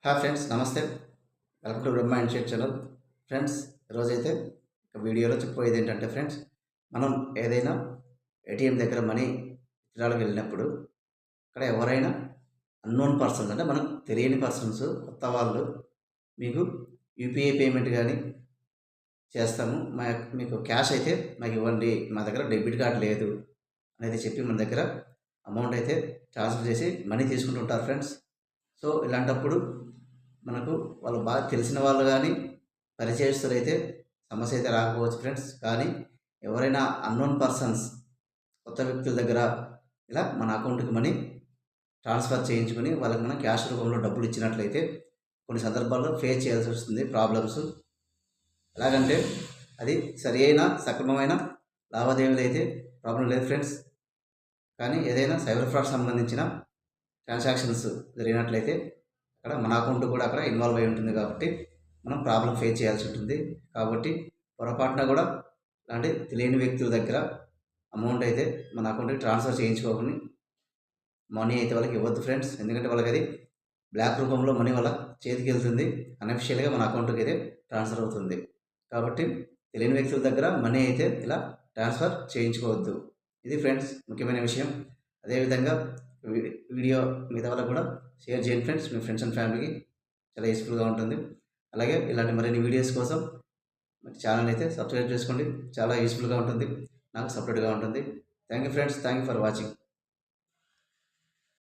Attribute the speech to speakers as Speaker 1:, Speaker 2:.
Speaker 1: Hi friends, నమస్తే. Welcome to Brahma and share channel. Friends, ఈరోజైతే ఒక వీడియోలో చెప్పబోయేది ఏంటంటే ఫ్రెండ్స్, మనం ఏదైనా ఏటీఎం దగ్గర మనీ విత్‌డ్రా‌లకి వెళ్ళినప్పుడు అక్కడ ఎవరైనా అన్నోన్ పర్సన్స్ అంటే మనకు తెలియని పర్సన్స్, కొత్త వాళ్ళు మీకు యూపీఐ పేమెంట్ కానీ చేస్తాము, మీకు క్యాష్ అయితే మాకు ఇవ్వండి, మా దగ్గర డెబిట్ కార్డ్ లేదు అనేది చెప్పి మన దగ్గర అమౌంట్ అయితే ట్రాన్స్ఫర్ చేసి మనీ తీసుకుంటుంటారు ఫ్రెండ్స్. సో ఇలాంటప్పుడు మనకు వాళ్ళు బాగా తెలిసిన వాళ్ళు కానీ పరిచయస్తులైతే సమస్య అయితే రాకపోవచ్చు ఫ్రెండ్స్. కానీ ఎవరైనా అన్నోన్ పర్సన్స్, కొత్త వ్యక్తుల దగ్గర ఇలా మన అకౌంట్కి మనీ ట్రాన్స్ఫర్ చేయించుకొని వాళ్ళకి మనం క్యాష్ రూపంలో డబ్బులు ఇచ్చినట్లయితే కొన్ని సందర్భాల్లో ఫేస్ చేయాల్సి వస్తుంది ప్రాబ్లమ్స్. ఎలాగంటే అది సరి అయిన సక్రమమైన లావాదేవీలు అయితే ప్రాబ్లం లేదు ఫ్రెండ్స్. కానీ ఏదైనా సైబర్ ఫ్రాడ్ సంబంధించిన ట్రాన్సాక్షన్స్ జరిగినట్లయితే అక్కడ మన అకౌంట్ కూడా అక్కడ ఇన్వాల్వ్ అయి ఉంటుంది కాబట్టి మనం ప్రాబ్లం ఫేస్ చేయాల్సి ఉంటుంది. కాబట్టి పొరపాటున కూడా అలాంటి తెలియని వ్యక్తుల దగ్గర అమౌంట్ అయితే మన అకౌంట్కి ట్రాన్స్ఫర్ చేయించుకోకుండా మనీ అయితే వాళ్ళకి ఇవ్వద్దు ఫ్రెండ్స్. ఎందుకంటే వాళ్ళకి అది బ్లాక్ రూపంలో మనీ వాళ్ళ చేతికి వెళ్తుంది, అన్అఫిషియల్గా మన అకౌంట్కి అయితే ట్రాన్స్ఫర్ అవుతుంది. కాబట్టి తెలియని వ్యక్తుల దగ్గర మనీ అయితే ఇలా ట్రాన్స్ఫర్ చేయించుకోవద్దు. ఇది ఫ్రెండ్స్ ముఖ్యమైన విషయం. అదేవిధంగా వీడియో మిగతా వాళ్ళకు కూడా షేర్ చేయండి ఫ్రెండ్స్. మీ ఫ్రెండ్స్ అండ్ ఫ్యామిలీకి చాలా యూస్ఫుల్గా ఉంటుంది. అలాగే ఇలాంటి మరిన్ని వీడియోస్ కోసం ఛానల్ అయితే సబ్స్క్రైబ్ చేసుకోండి. చాలా యూస్ఫుల్గా ఉంటుంది, నాకు సపోర్ట్గా ఉంటుంది. Thank you friends, thank you for watching.